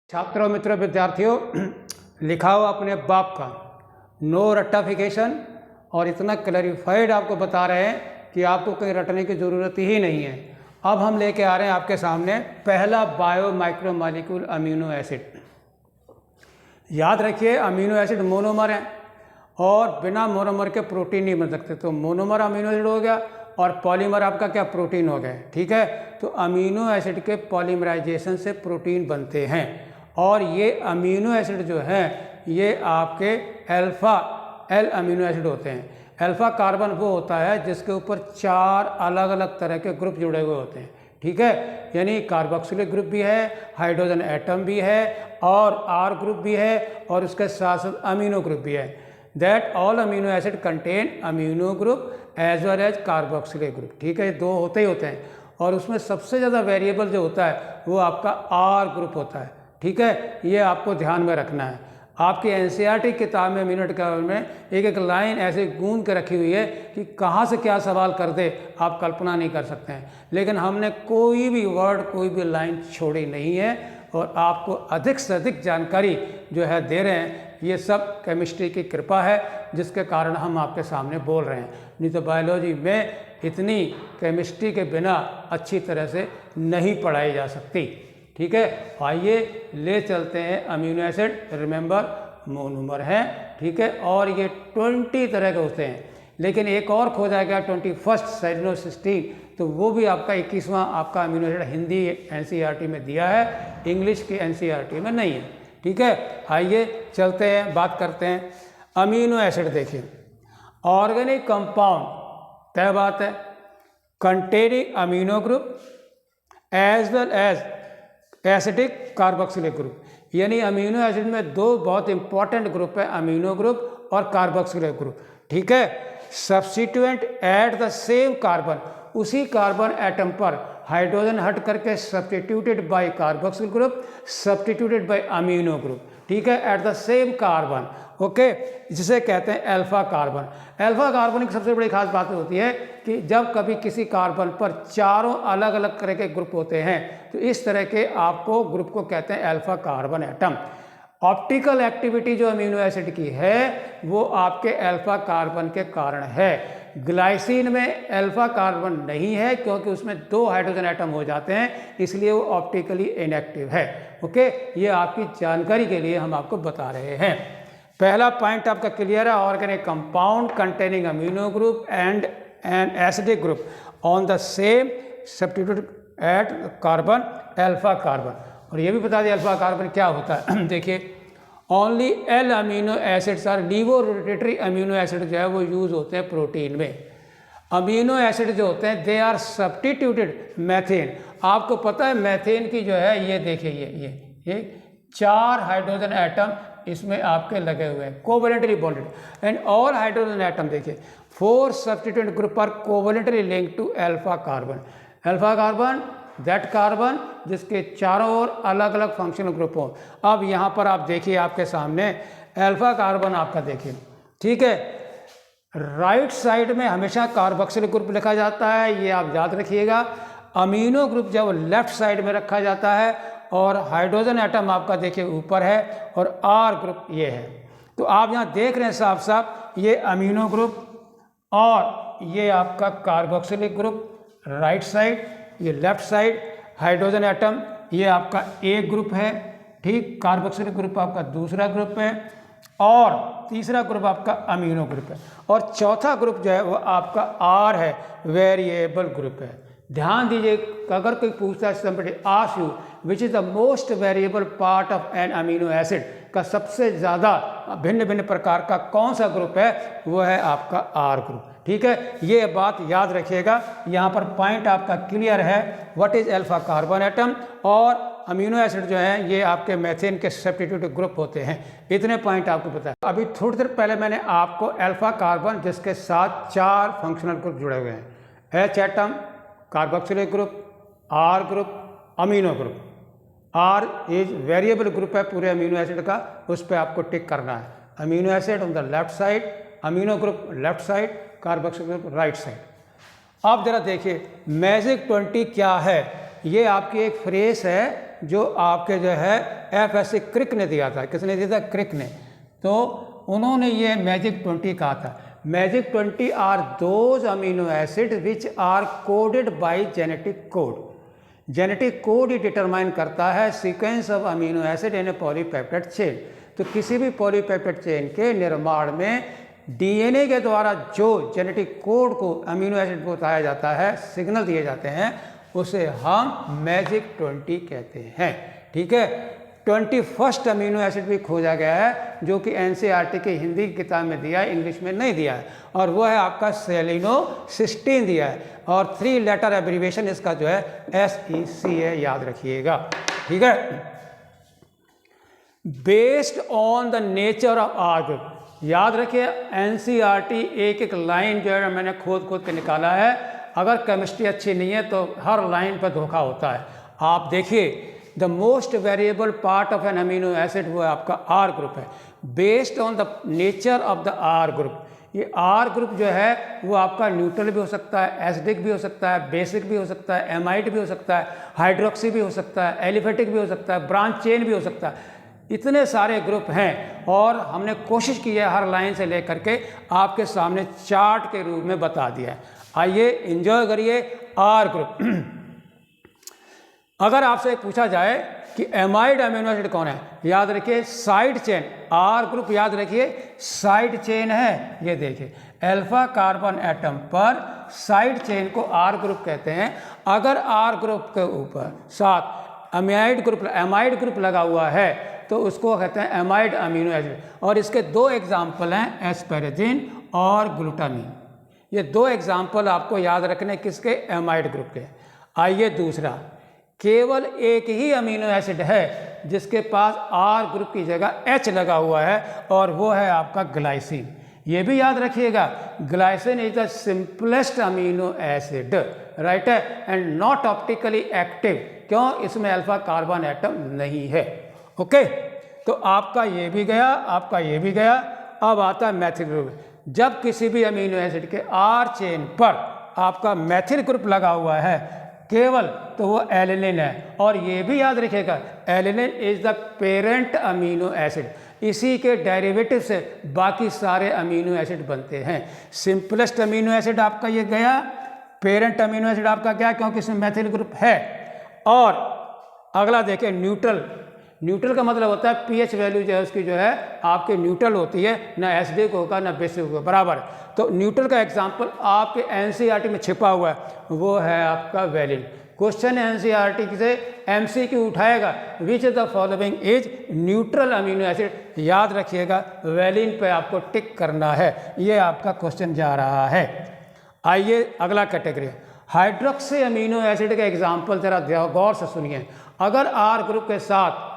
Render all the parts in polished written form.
छात्रों मित्रों विद्यार्थियों, लिखा हुआ अपने बाप का नो रट्टाफिकेशन और इतना क्लैरिफाइड आपको बता रहे हैं कि आपको कहीं रटने की ज़रूरत ही नहीं है। अब हम लेके आ रहे हैं आपके सामने पहला बायो माइक्रोमॉलिक्यूल अमीनो एसिड। याद रखिए, अमीनो एसिड मोनोमर हैं और बिना मोनोमर के प्रोटीन नहीं बन सकते। तो मोनोमर अमीनो एसिड हो गया और पॉलीमर आपका क्या, प्रोटीन हो गया। ठीक है, तो अमीनो एसिड के पॉलीमराइजेशन से प्रोटीन बनते हैं और ये अमीनो एसिड जो हैं ये आपके अल्फ़ा एल अमीनो एसिड होते हैं। अल्फ़ा कार्बन वो होता है जिसके ऊपर 4 अलग अलग तरह के ग्रुप जुड़े हुए होते हैं। ठीक है, यानी कार्बोक्सिलिक ग्रुप भी है, हाइड्रोजन एटम भी है और आर ग्रुप भी है और उसके साथ साथ अमीनो ग्रुप भी है। That all amino acid contain amino group as well as carboxylic group. ठीक है, ये 2 होते ही होते हैं और उसमें सबसे ज़्यादा वेरिएबल जो होता है वो आपका आर ग्रुप होता है। ठीक है, ये आपको ध्यान में रखना है। आपकी एनसीईआरटी किताब में मिनट का में एक एक लाइन ऐसे गूंद के रखी हुई है कि कहाँ से क्या सवाल कर दे आप कल्पना नहीं कर सकते हैं, लेकिन हमने कोई भी वर्ड, कोई भी लाइन छोड़ी नहीं है और आपको अधिक से अधिक जानकारी जो है दे रहे हैं। ये सब केमिस्ट्री की कृपा है जिसके कारण हम आपके सामने बोल रहे हैं, नहीं तो बायोलॉजी में इतनी केमिस्ट्री के बिना अच्छी तरह से नहीं पढ़ाई जा सकती। ठीक है, आइए ले चलते हैं अमीनो एसिड। रिमेंबर मोनोमर हैं। ठीक है, और ये 20 तरह के होते हैं, लेकिन एक और खोजा गया 21st साइक्लोसिस्टीन, तो वो भी आपका 21वां आपका अमीनो एसिड हिंदी एनसीईआरटी में दिया है, इंग्लिश की एनसीईआरटी में नहीं है। ठीक है, आइए चलते हैं, बात करते हैं अमीनो एसिड। देखिए, ऑर्गेनिक कंपाउंड, तय बात है, containing amino group as well as acidic carboxylic group. यानी अमीनो एसिड में 2 बहुत इंपॉर्टेंट ग्रुप है, अमीनो ग्रुप और कार्बोक्सिलिक ग्रुप। ठीक है, substituent at the same carbon, उसी कार्बन एटम पर हाइड्रोजन हट करके substituted by carboxyl group, substituted by amino group. ठीक है, at the same carbon. Okay, जिसे कहते हैं अल्फा कार्बन। अल्फा कार्बन की सबसे बड़ी खास बात होती है कि जब कभी किसी कार्बन पर 4 अलग अलग तरह के ग्रुप होते हैं तो इस तरह के आपको ग्रुप को कहते हैं alpha carbon atom. Optical activity जो अमीनो एसिड की है वो आपके अल्फा कार्बन के कारण है। ग्लाइसिन में अल्फा कार्बन नहीं है क्योंकि उसमें 2 हाइड्रोजन एटम हो जाते हैं, इसलिए वो ऑप्टिकली इनएक्टिव है। ओके, ये आपकी जानकारी के लिए हम आपको बता रहे हैं। पहला पॉइंट आपका क्लियर है, organic compound containing amino group and an acidic group on the same substitute at carbon alpha carbon. और ये भी बता दें अल्फा कार्बन क्या होता है। देखिए, only L amino acids are levorotatory amino acid जो है वो यूज़ होते हैं प्रोटीन में। अमीनो एसिड जो होते हैं दे आर सब्स्टिट्यूटेड मैथेन। आपको पता है मैथेन की जो है, ये देखिए ये 4 हाइड्रोजन एटम इसमें आपके लगे हुए हैं, covalently bonded, and all hydrogen atom देखिए 4 substituent group are covalently linked to alpha carbon. Alpha carbon that carbon जिसके चारों ओर अलग अलग फंक्शनल ग्रुप हो। अब यहाँ पर आप देखिए, आपके सामने अल्फा कार्बन आपका देखिए। ठीक है, राइट साइड में हमेशा कार्बोक्सिलिक ग्रुप लिखा जाता है, ये आप याद रखिएगा। अमीनो ग्रुप जब लेफ्ट साइड में रखा जाता है और हाइड्रोजन एटम आपका देखिए ऊपर है और आर ग्रुप ये है। तो आप यहाँ देख रहे हैं साफ साफ, ये अमीनो ग्रुप और ये आपका कार्बोक्सिलिक ग्रुप राइट साइड, ये लेफ्ट साइड हाइड्रोजन एटम, ये आपका एक ग्रुप है। ठीक, कार्बोक्सिलिक ग्रुप आपका दूसरा ग्रुप है और तीसरा ग्रुप आपका अमीनो ग्रुप है और चौथा ग्रुप जो है वो आपका आर है, वेरिएबल ग्रुप है। ध्यान दीजिए, अगर कोई पूछता है somebody asks you which is the most variable part of an amino acid, का सबसे ज़्यादा भिन्न भिन्न प्रकार का कौन सा ग्रुप है, वो है आपका आर ग्रुप। ठीक है, ये बात याद रखिएगा। यहाँ पर पॉइंट आपका क्लियर है, what is alpha carbon atom और अमीनो एसिड जो हैं ये आपके मैथेन के सब्स्टिट्यूट ग्रुप होते हैं। इतने पॉइंट आपको पता है। अभी थोड़ी देर पहले मैंने आपको अल्फा कार्बन जिसके साथ 4 फंक्शनल ग्रुप जुड़े हुए हैं, H atom, carboxylic group, R group, amino group. R is variable group है पूरे अमीनो एसिड का, उस पर आपको टिक करना है। Amino acid on the left side, amino group left side, carboxylic group right side. आप जरा देखिए मैजिक 20 क्या है। ये आपकी एक फ्रेज है जो आपके जो है FSC क्रिक ने दिया था। किसने दिया था? क्रिक ने। तो उन्होंने ये मैजिक 20 कहा था। Magic 20 are those amino acid which are coded by genetic code. Genetic code ही डिटरमाइन करता है sequence of amino acid in a polypeptide chain. तो किसी भी पॉलीपेप्टाइड चेन के निर्माण में DNA के द्वारा जो जेनेटिक कोड को अमीनो एसिड को बताया जाता है, सिग्नल दिए जाते हैं, उसे हम मैजिक 20 कहते हैं। ठीक है। 21st अमीनो एसिड भी खोजा गया है जो कि NCERT की हिंदी की किताब में दिया है, इंग्लिश में नहीं दिया है, और वो है आपका सेलिनोसिस्टीन दिया है, और 3 लेटर एब्रीविएशन इसका जो है SEC है, याद रखिएगा। ठीक है। Based on the nature of R group, याद रखिए NCERT एक एक लाइन जो है मैंने खोद के निकाला है। अगर केमिस्ट्री अच्छी नहीं है तो हर लाइन पर धोखा होता है। आप देखिए, the most variable part of an amino acid वो आपका आर ग्रुप है। Based on the nature of the R group, ये आर ग्रुप जो है वो आपका न्यूट्रल भी हो सकता है, एसिडिक भी हो सकता है, बेसिक भी हो सकता है, एमाइड भी हो सकता है, हाइड्रोक्सी भी हो सकता है, एलिफेटिक भी हो सकता है, ब्रांच चेन भी हो सकता है। इतने सारे ग्रुप हैं और हमने कोशिश की है हर लाइन से लेकर के आपके सामने चार्ट के रूप में बता दिया है। आइए एंजॉय करिए आर ग्रुप। अगर आपसे पूछा जाए कि एमाइड अमीनो एसिड कौन है, याद रखिए साइड चेन। आर ग्रुप याद रखिए साइड चेन है। ये देखिए अल्फा कार्बन एटम पर साइड चेन को आर ग्रुप कहते हैं। अगर आर ग्रुप के ऊपर साथ एमाइड ग्रुप लगा हुआ है तो उसको कहते हैं एमाइड अमीनो एसिड। और इसके 2 एग्जाम्पल हैं, एस्पेरेजिन और ग्लूटामीन। ये 2 एग्जाम्पल आपको याद रखने किसके? एमाइड ग्रुप के। आइए दूसरा, केवल एक ही अमीनो एसिड है जिसके पास आर ग्रुप की जगह H लगा हुआ है, और वो है आपका ग्लाइसिन। ये भी याद रखिएगा, glycine is the simplest amino acid, right है, एंड नॉट ऑप्टिकली एक्टिव। क्यों? इसमें अल्फा कार्बन एटम नहीं है। ओके, तो आपका ये भी गया, आपका ये भी गया। अब आता है मैथिल ग्रुप। जब किसी भी अमीनो एसिड के आर चेन पर आपका मैथिल ग्रुप लगा हुआ है केवल, तो वो एलिनिन है। और ये भी याद रखिएगा, alanine is the parent amino acid. इसी के डेरिवेटिव से बाकी सारे अमीनो एसिड बनते हैं। सिंपलेस्ट अमीनो एसिड आपका ये गया, पेरेंट अमीनो एसिड आपका क्या, क्योंकि इसमें मैथिल ग्रुप है। और अगला देखें न्यूट्रल। न्यूट्रल का मतलब होता है पीएच वैल्यू जो है उसकी जो है आपके न्यूट्रल होती है, ना एसिडिक होगा ना बेसिक होगा, बराबर। तो न्यूट्रल का एग्जांपल आपके एनसीईआरटी में छिपा हुआ है, वो है आपका वैलिन। क्वेश्चन एनसीईआरटी से एमसीक्यू उठाएगा, which the following is neutral amino acid. याद रखिएगा वैलिन पे आपको टिक करना है, ये आपका क्वेश्चन जा रहा है। आइए अगला कैटेगरी, हाइड्रोक्सी अमीनो एसिड का एग्जाम्पल जरा गौर से सुनिए। अगर आर ग्रुप के साथ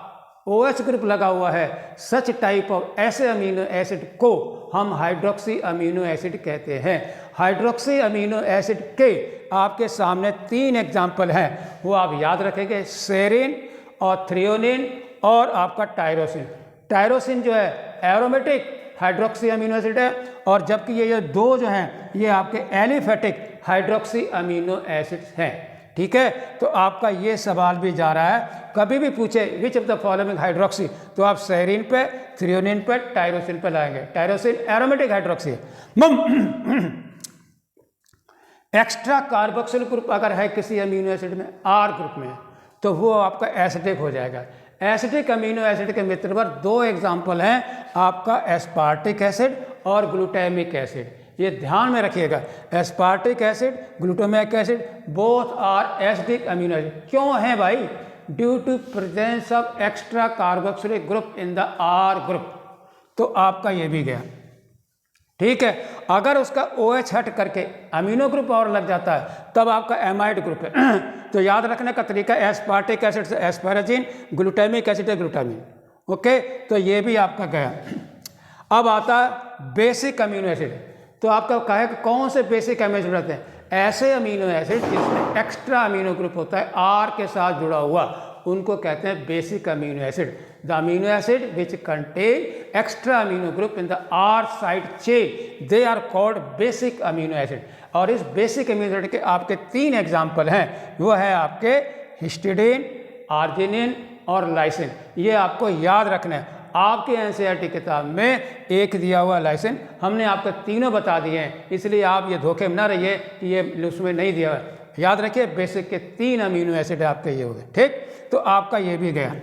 OH ग्रुप लगा हुआ है, सच टाइप ऑफ ऐसे अमीनो एसिड को हम हाइड्रोक्सी अमीनो एसिड कहते हैं। हाइड्रोक्सी अमीनो एसिड के आपके सामने 3 एग्जाम्पल हैं, वो आप याद रखेंगे, सेरिन और थ्रियोनिन और आपका टायरोसिन। टायरोसिन जो है एरोमेटिक हाइड्रोक्सी अमीनो एसिड है, और जबकि ये 2 जो हैं ये आपके एलिफेटिक हाइड्रोक्सी अमीनो एसिड्स हैं। ठीक है, तो आपका ये सवाल भी जा रहा है, कभी भी पूछे which of the following hydroxy, तो आप सेरिन पे, थ्रियोनिन पे, टायरोसिन पे लाएंगे। टायरोसिन एरोमेटिक हाइड्रोक्सी है। एक्स्ट्रा कार्बोक्सिल ग्रुप अगर है किसी अमीनो एसिड में, आर ग्रुप में, तो वो आपका एसिडिक हो जाएगा। एसिडिक अमीनो एसिड के मित्र पर 2 एग्जाम्पल हैं, आपका एस्पार्टिक एसिड और ग्लूटामिक एसिड। ये ध्यान में रखिएगा, aspartic acid, glutamic acid both are acidic amino acid. क्यों है भाई? Due to presence of extra carboxylic group in the R group. तो आपका ये भी गया। ठीक है, अगर उसका OH हट करके अमीनो ग्रुप और लग जाता है तब आपका एमाइड ग्रुप है। तो याद रखने का तरीका, एस्पार्टिक एसिड से एस्पेरेजिन, ग्लूटामिक एसिड है ग्लूटामिन। ओके, तो ये भी आपका गया। अब आता है बेसिक अमीनो एसिड। तो आपका कहे कौन से बेसिक अमीनो एसिड रहते हैं? ऐसे अमीनो एसिड जिसमें एक्स्ट्रा अमीनो ग्रुप होता है आर के साथ जुड़ा हुआ, उनको कहते हैं basic amino acid. The amino acid which contain extra amino group in the R side chain, they are called basic amino acid. और इस बेसिक अमीनो एसिड के आपके 3 एग्जाम्पल हैं, वो है आपके हिस्टिडीन, आर्जिनिन और लाइसिन। ये आपको याद रखना है। आपके एनसीईआरटी किताब में एक दिया हुआ लाइसिन, हमने आपको तीनों बता दिए हैं, इसलिए आप ये धोखे में ना रहिए कि ये उसमें नहीं दिया हुआ। याद रखिए बेसिक के 3 अमीनो एसिड आपके ये हो गए, ठीक। तो आपका ये भी गया।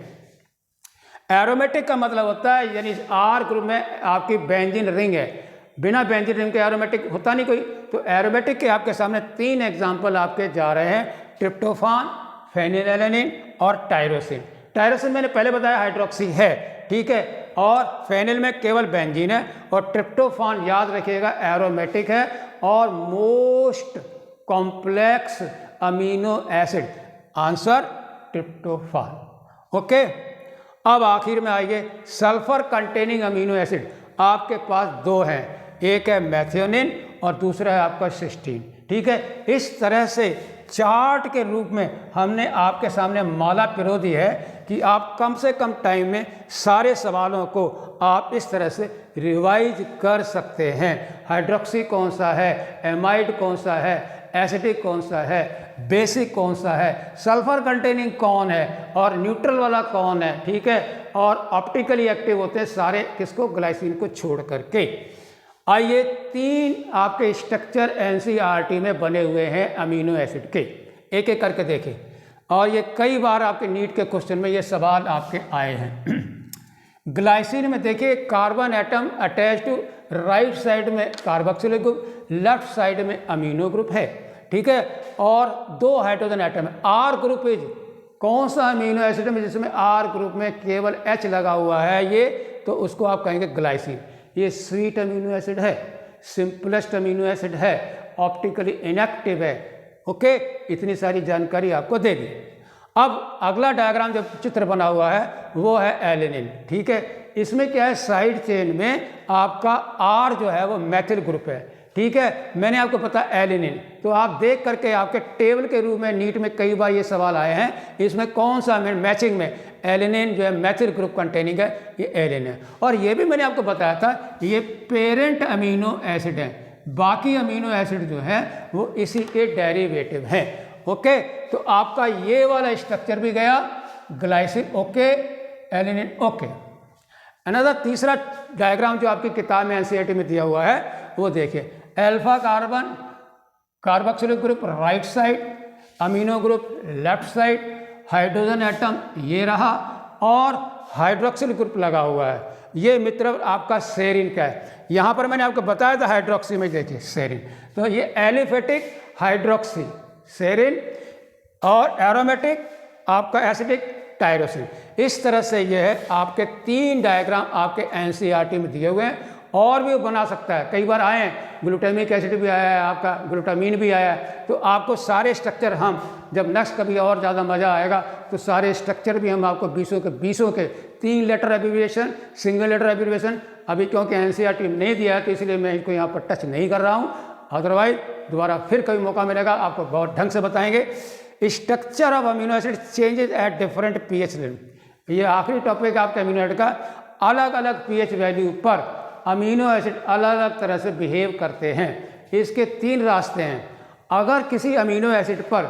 एरोमेटिक का मतलब होता है यानी आर ग्रुप में आपकी बेंजीन रिंग है, बिना बेंजीन रिंग के एरोमेटिक होता नहीं कोई। तो एरोमेटिक के आपके सामने 3 एग्जाम्पल आपके जा रहे हैं, ट्रिप्टोफान, फेनिलएलनिन और टायरोसिन। टायरोसिन मैंने पहले बताया हाइड्रोक्सी है, ठीक है, और फेनिल में केवल बेंजीन है, और ट्रिप्टोफान याद रखिएगा एरोमेटिक है और most complex amino acid. Answer tryptophan. Okay, अब आखिर में आइए सल्फर कंटेनिंग अमीनो एसिड। आपके पास 2 हैं, एक है मैथियोनिन और दूसरा है आपका सिस्टीन, ठीक है। इस तरह से चार्ट के रूप में हमने आपके सामने माला पिरो दी है कि आप कम से कम टाइम में सारे सवालों को आप इस तरह से रिवाइज कर सकते हैं। हाइड्रोक्सी कौन सा है, एमाइड कौन सा है, एसिडिक कौन सा है, बेसिक कौन सा है, सल्फर कंटेनिंग कौन है और न्यूट्रल वाला कौन है, ठीक है। और ऑप्टिकली एक्टिव होते हैं सारे किसको, ग्लाइसिन को छोड़ करके। आइए 3 आपके स्ट्रक्चर एनसीईआरटी में बने हुए हैं अमीनो एसिड के, एक एक करके देखें। और ये कई बार आपके नीट के क्वेश्चन में ये सवाल आपके आए हैं। ग्लाइसिन में देखिए carbon atom attach to right side में कार्बोक्सिलिक ग्रुप, लेफ्ट साइड में अमीनो ग्रुप है, ठीक है, और 2 हाइड्रोजन एटम है। आर ग्रुप इज कौन सा अमीनो एसिड में जिसमें आर ग्रुप में केवल H लगा हुआ है, ये तो उसको आप कहेंगे ग्लाइसिन। ये स्वीट अमीनो एसिड है, सिंपलेस्ट अमीनो एसिड है, ऑप्टिकली इनएक्टिव है। ओके, इतनी सारी जानकारी आपको दे दी। अब अगला डायग्राम जो चित्र बना हुआ है वो है एलिनिन, ठीक है। इसमें क्या है, साइड चेन में आपका R जो है वो मैथिल ग्रुप है, ठीक है। मैंने आपको बताया एलिनिन, तो आप देख करके आपके टेबल के रूप में नीट में कई बार ये सवाल आए हैं, इसमें कौन सा मैचिंग में एलिनिन जो है मैथिल ग्रुप कंटेनिंग है, ये एलिनिन है। और ये भी मैंने आपको बताया था ये पेरेंट अमीनो एसिड है, बाकी अमीनो एसिड जो है वो इसी के डेरिवेटिव हैं। ओके, तो आपका ये वाला स्ट्रक्चर भी गया, glycine okay, alanine okay. Another तीसरा डायग्राम जो आपकी किताब में एनसीईआरटी में दिया हुआ है वो देखिए, alpha carbon carboxylic group right side, amino group left side, hydrogen atom ये रहा और हाइड्रोक्सिल ग्रुप लगा हुआ है। ये मित्र आपका सेरिन का है। यहाँ पर मैंने आपको बताया था हाइड्रोक्सी में देखिए सेरिन, तो ये एलिफेटिक हाइड्रोक्सी सेरिन और एरोमेटिक आपका एसिडिक टायरोसिन। इस तरह से ये है आपके 3 डायग्राम आपके एनसीईआरटी में दिए हुए हैं, और भी बना सकता है, कई बार आए हैं, ग्लूटामिक एसिड भी आया है, आपका ग्लूटामीन भी आया है। तो आपको सारे स्ट्रक्चर हम जब नेक्स्ट कभी और ज़्यादा मज़ा आएगा तो सारे स्ट्रक्चर भी हम आपको 20 के 3 letter abbreviation, single letter abbreviation, अभी क्योंकि एनसीईआरटी में नहीं दिया है तो इसलिए मैं इसको यहाँ पर टच नहीं कर रहा हूँ। अदरवाइज दोबारा फिर कभी मौका मिलेगा आपको बहुत ढंग से बताएंगे। Structure of amino acid changes at different pH level. ये आखिरी टॉपिक आपके अमीनो एसिड का, अलग अलग पीएच वैल्यू पर अमीनो एसिड अलग अलग तरह से बिहेव करते हैं। इसके 3 रास्ते हैं। अगर किसी अमीनो एसिड पर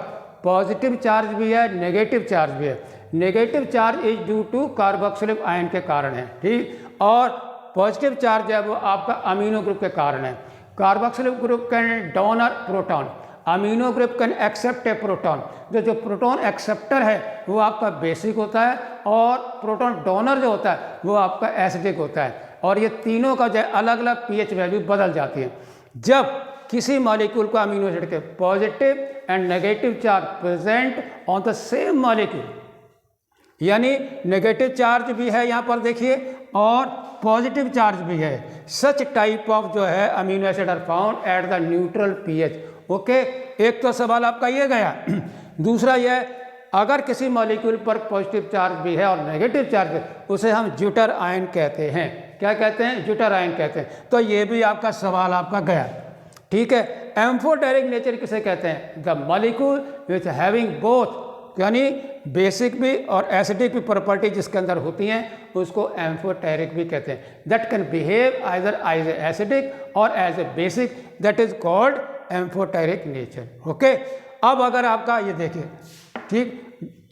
पॉजिटिव चार्ज भी है, नेगेटिव चार्ज भी है, negative charge is due to carboxylic ion के कारण है, ठीक, और पॉजिटिव चार्ज है वो आपका अमीनो ग्रुप के कारण है। Carboxylic group can donor proton, amino group can accept a proton. जो प्रोटॉन एक्सेप्टर है वो आपका बेसिक होता है और प्रोटॉन डोनर जो होता है वो आपका एसिडिक होता है। और ये तीनों का जो अलग अलग पीएच वैल्यू बदल जाती है। जब किसी मॉलिक्यूल को अमीनो एसिड के positive and negative charge present on the same molecule, यानी नेगेटिव चार्ज भी है यहाँ पर देखिए और पॉजिटिव चार्ज भी है, सच टाइप ऑफ जो है amino acid are found at the neutral pH. Okay, एक तो सवाल आपका ये गया। दूसरा यह, अगर किसी मॉलिक्यूल पर पॉजिटिव चार्ज भी है और नेगेटिव चार्ज है, उसे हम ज्यूटर आयन कहते हैं। क्या कहते हैं? ज्यूटर आयन कहते हैं। तो ये भी आपका सवाल आपका गया, ठीक है। एम्फोटेरिक नेचर किसे कहते हैं? The molecule which having both, यानी बेसिक भी और एसिडिक भी प्रॉपर्टी जिसके अंदर होती हैं उसको एम्फोटेरिक भी कहते हैं। That can behave either as a acidic और as a basic, that is called amphoteric nature. Okay, अब अगर आपका ये देखिए, ठीक,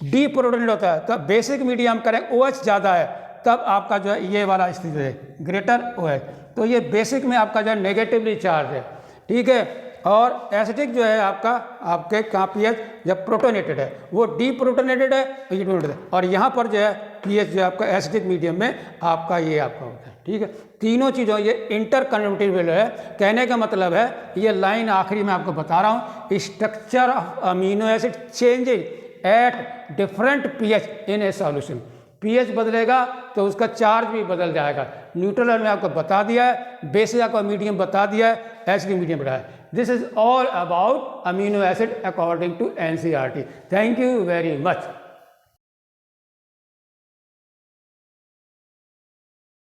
डी प्रोटोनेटेड होता है तब बेसिक मीडियम करें OH ज़्यादा है तब आपका जो है ये वाला स्थिति है ग्रेटर OH। तो ये बेसिक में आपका जो है नेगेटिवली चार्ज है, ठीक है। और एसिडिक जो है आपका आपके कहाँ पीएच जब प्रोटोनेटेड है वो डी प्रोटोनेटेड है, और यहाँ पर जो है पीएच जो है आपका एसिडिक मीडियम में आपका ये आपका होता है, ठीक है। तीनों चीज़ों ये इंटरकन्वर्टिबल है। कहने का मतलब है ये लाइन आखिरी में आपको बता रहा हूँ, structure of amino acid changes at different pH in A solution. PH बदलेगा तो उसका चार्ज भी बदल जाएगा। न्यूट्रल में आपको बता दिया है, बेसिक आपका मीडियम बता दिया है, एसिडिक मीडियम बताया है। This is all about amino acid according to NCERT। Thank you very much.